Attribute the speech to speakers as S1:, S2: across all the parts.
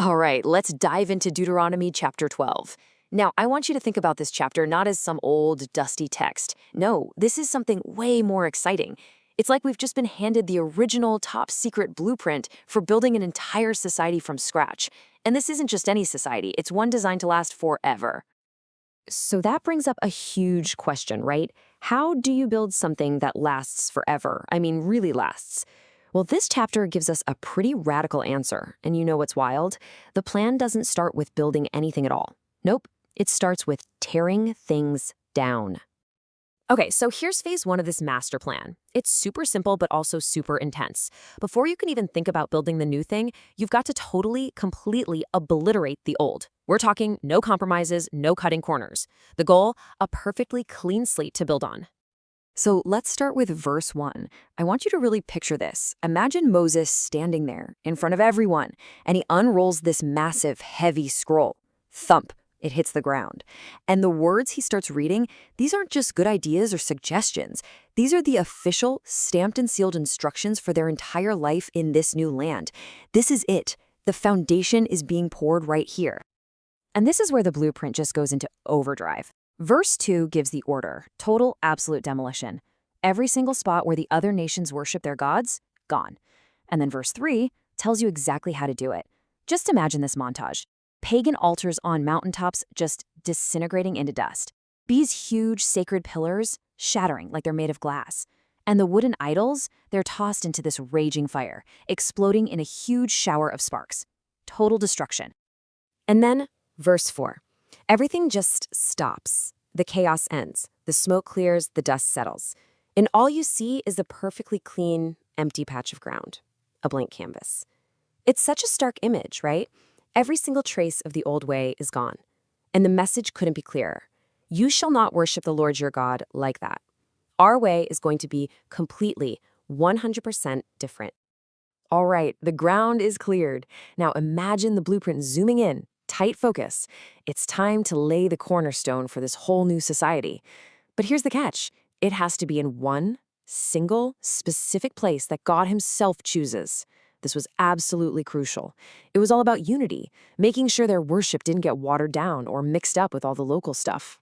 S1: All right, let's dive into Deuteronomy chapter 12. Now, I want you to think about this chapter not as some old, dusty text. No, this is something way more exciting. It's like we've just been handed the original top secret blueprint for building an entire society from scratch. And this isn't just any society, it's one designed to last forever. So that brings up a huge question, right? How do you build something that lasts forever? I mean, really lasts. Well, this chapter gives us a pretty radical answer. And you know what's wild? The plan doesn't start with building anything at all. Nope, it starts with tearing things down. Okay, so here's phase one of this master plan. It's super simple, but also super intense. Before you can even think about building the new thing, you've got to totally, completely obliterate the old. We're talking no compromises, no cutting corners. The goal, a perfectly clean slate to build on. So let's start with verse 1. I want you to really picture this. Imagine Moses standing there in front of everyone, and he unrolls this massive, heavy scroll. Thump. It hits the ground. And the words he starts reading, these aren't just good ideas or suggestions. These are the official, stamped and sealed instructions for their entire life in this new land. This is it. The foundation is being poured right here. And this is where the blueprint just goes into overdrive. Verse 2 gives the order, total, absolute demolition. Every single spot where the other nations worship their gods, gone. And then verse 3 tells you exactly how to do it. Just imagine this montage. Pagan altars on mountaintops just disintegrating into dust. These huge sacred pillars shattering like they're made of glass. And the wooden idols, they're tossed into this raging fire, exploding in a huge shower of sparks. Total destruction. And then, verse 4. Everything just stops. The chaos ends. The smoke clears, the dust settles. And all you see is a perfectly clean, empty patch of ground. A blank canvas. It's such a stark image, right? Every single trace of the old way is gone. And the message couldn't be clearer. You shall not worship the Lord your God like that. Our way is going to be completely, 100% different. All right, the ground is cleared. Now imagine the blueprint zooming in, tight focus. It's time to lay the cornerstone for this whole new society. But here's the catch. It has to be in one single, specific place that God himself chooses. This was absolutely crucial. It was all about unity, making sure their worship didn't get watered down or mixed up with all the local stuff.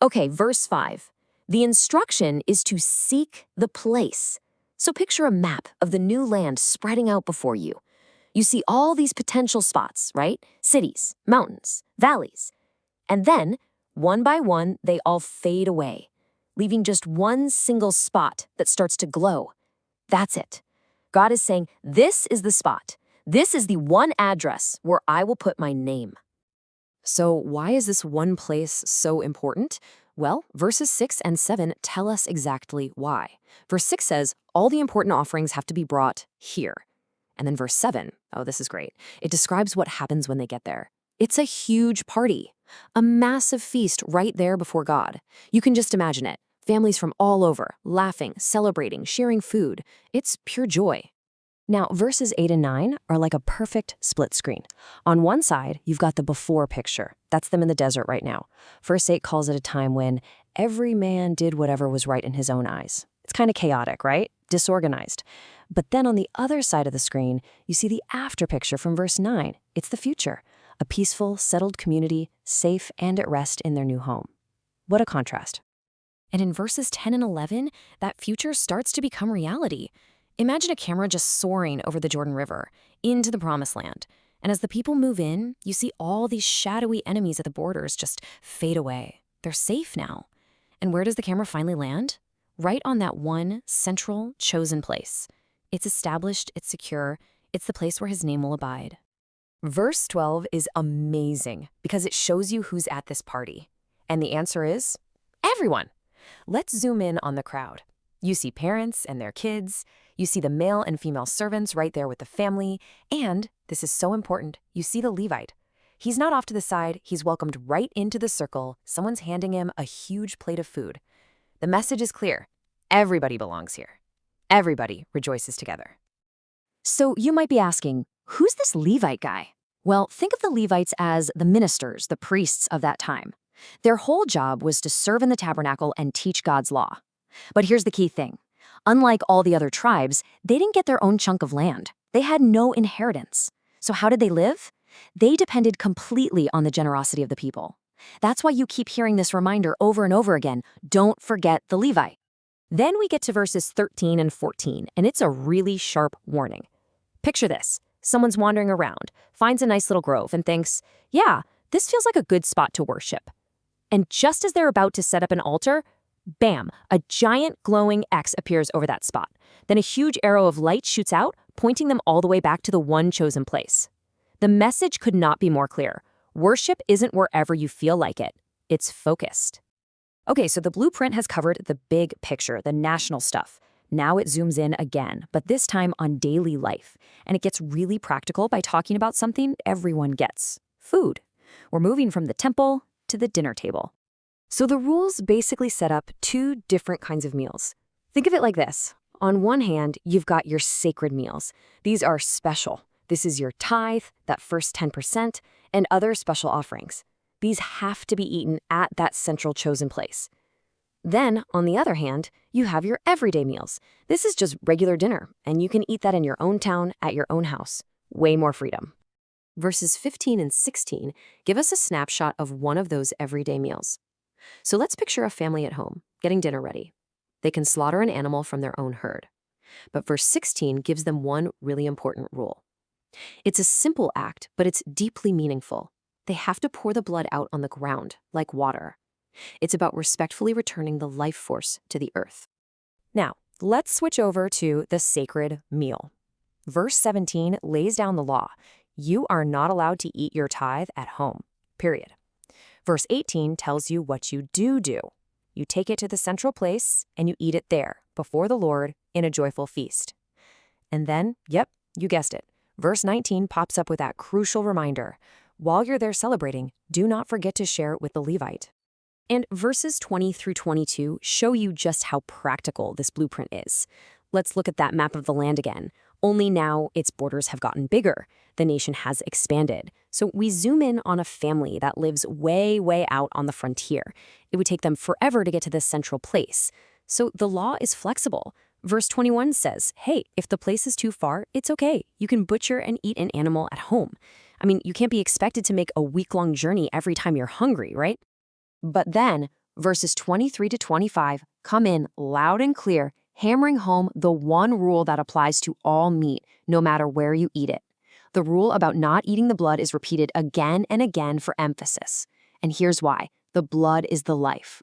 S1: Okay, verse 5. The instruction is to seek the place. So picture a map of the new land spreading out before you. You see all these potential spots, right? Cities, mountains, valleys. And then, one by one, they all fade away, leaving just one single spot that starts to glow. That's it. God is saying, this is the spot. This is the one address where I will put my name. So why is this one place so important? Well, verses 6 and 7 tell us exactly why. Verse 6 says, all the important offerings have to be brought here. And then verse 7, oh, this is great. It describes what happens when they get there. It's a huge party, a massive feast right there before God. You can just imagine it. Families from all over, laughing, celebrating, sharing food. It's pure joy. Now, verses 8 and 9 are like a perfect split screen. On one side, you've got the before picture. That's them in the desert right now. Verse 8 calls it a time when every man did whatever was right in his own eyes. It's kind of chaotic, right? Disorganized. But then on the other side of the screen, you see the after picture from verse 9. It's the future. A peaceful, settled community, safe and at rest in their new home. What a contrast. And in verses 10 and 11, that future starts to become reality. Imagine a camera just soaring over the Jordan River, into the Promised Land. And as the people move in, you see all these shadowy enemies at the borders just fade away. They're safe now. And where does the camera finally land? Right on that one central, chosen place. It's established, it's secure, it's the place where his name will abide. Verse 12 is amazing because it shows you who's at this party. And the answer is everyone. Let's zoom in on the crowd. You see parents and their kids. You see the male and female servants right there with the family. And, this is so important, you see the Levite. He's not off to the side. He's welcomed right into the circle. Someone's handing him a huge plate of food. The message is clear. Everybody belongs here. Everybody rejoices together. So you might be asking, who's this Levite guy? Well, think of the Levites as the ministers, the priests of that time. Their whole job was to serve in the tabernacle and teach God's law. But here's the key thing. Unlike all the other tribes, they didn't get their own chunk of land. They had no inheritance. So how did they live? They depended completely on the generosity of the people. That's why you keep hearing this reminder over and over again, don't forget the Levite. Then we get to verses 13 and 14, and it's a really sharp warning. Picture this. Someone's wandering around, finds a nice little grove, and thinks, yeah, this feels like a good spot to worship. And just as they're about to set up an altar, bam, a giant glowing X appears over that spot. Then a huge arrow of light shoots out, pointing them all the way back to the one chosen place. The message could not be more clear. Worship isn't wherever you feel like it. It's focused. Okay, so the blueprint has covered the big picture, the national stuff. Now it zooms in again, but this time on daily life. And it gets really practical by talking about something everyone gets: food. We're moving from the temple to the dinner table. So the rules basically set up two different kinds of meals. Think of it like this. On one hand, you've got your sacred meals. These are special. This is your tithe, that first 10%, and other special offerings. These have to be eaten at that central chosen place. Then, on the other hand, you have your everyday meals. This is just regular dinner, and you can eat that in your own town, at your own house. Way more freedom. Verses 15 and 16 give us a snapshot of one of those everyday meals. So let's picture a family at home, getting dinner ready. They can slaughter an animal from their own herd. But verse 16 gives them one really important rule. It's a simple act, but it's deeply meaningful. They have to pour the blood out on the ground, like water. It's about respectfully returning the life force to the earth. Now, let's switch over to the sacred meal. Verse 17 lays down the law. You are not allowed to eat your tithe at home, period. Verse 18 tells you what you do. You take it to the central place and you eat it there, before the Lord, in a joyful feast. And then, yep, you guessed it. Verse 19 pops up with that crucial reminder. While you're there celebrating, do not forget to share it with the Levite. And verses 20 through 22 show you just how practical this blueprint is. Let's look at that map of the land again. Only now its borders have gotten bigger. The nation has expanded. So we zoom in on a family that lives way, way out on the frontier. It would take them forever to get to this central place. So the law is flexible. Verse 21 says, hey, if the place is too far, it's okay. You can butcher and eat an animal at home. I mean, you can't be expected to make a week-long journey every time you're hungry, right? But then, verses 23 to 25 come in loud and clear, hammering home the one rule that applies to all meat, no matter where you eat it. The rule about not eating the blood is repeated again and again for emphasis. And here's why. The blood is the life.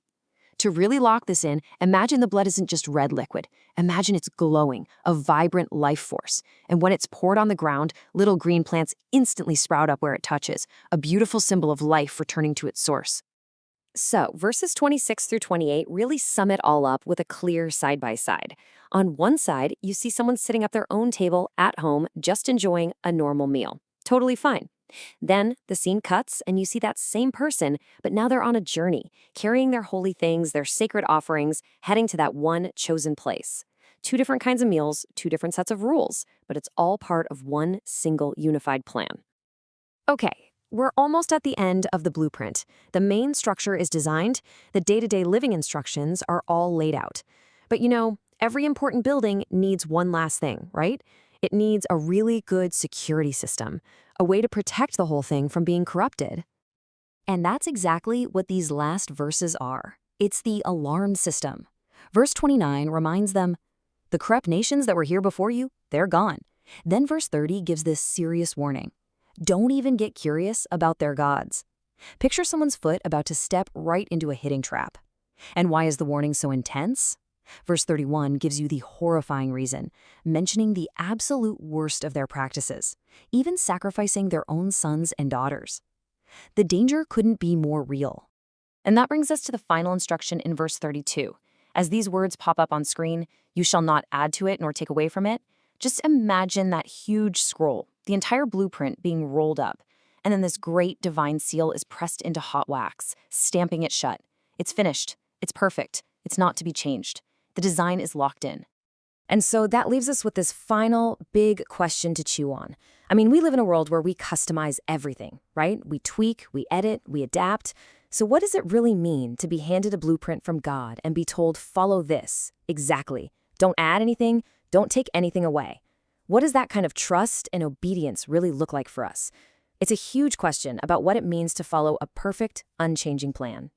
S1: To really lock this in, imagine the blood isn't just red liquid. Imagine it's glowing, a vibrant life force. And when it's poured on the ground, little green plants instantly sprout up where it touches, a beautiful symbol of life returning to its source. So, verses 26 through 28 really sum it all up with a clear side-by-side. On one side, you see someone sitting at their own table at home, just enjoying a normal meal. Totally fine. Then the scene cuts and you see that same person, but now they're on a journey, carrying their holy things, their sacred offerings, heading to that one chosen place. Two different kinds of meals, two different sets of rules, but it's all part of one single unified plan. Okay, we're almost at the end of the blueprint. The main structure is designed, the day-to-day living instructions are all laid out. But every important building needs one last thing, right? It needs a really good security system, a way to protect the whole thing from being corrupted. And that's exactly what these last verses are. It's the alarm system. Verse 29 reminds them, the corrupt nations that were here before you, they're gone. Then verse 30 gives this serious warning. Don't even get curious about their gods. Picture someone's foot about to step right into a hitting trap. And why is the warning so intense? Verse 31 gives you the horrifying reason, mentioning the absolute worst of their practices, even sacrificing their own sons and daughters. The danger couldn't be more real. And that brings us to the final instruction in verse 32. As these words pop up on screen, you shall not add to it nor take away from it. Just imagine that huge scroll, the entire blueprint being rolled up, and then this great divine seal is pressed into hot wax, stamping it shut. It's finished. It's perfect. It's not to be changed. The design is locked in. And so that leaves us with this final big question to chew on. I mean, we live in a world where we customize everything, right? We tweak, we edit, we adapt. So what does it really mean to be handed a blueprint from God and be told, follow this exactly? Don't add anything, don't take anything away. What does that kind of trust and obedience really look like for us? It's a huge question about what it means to follow a perfect, unchanging plan.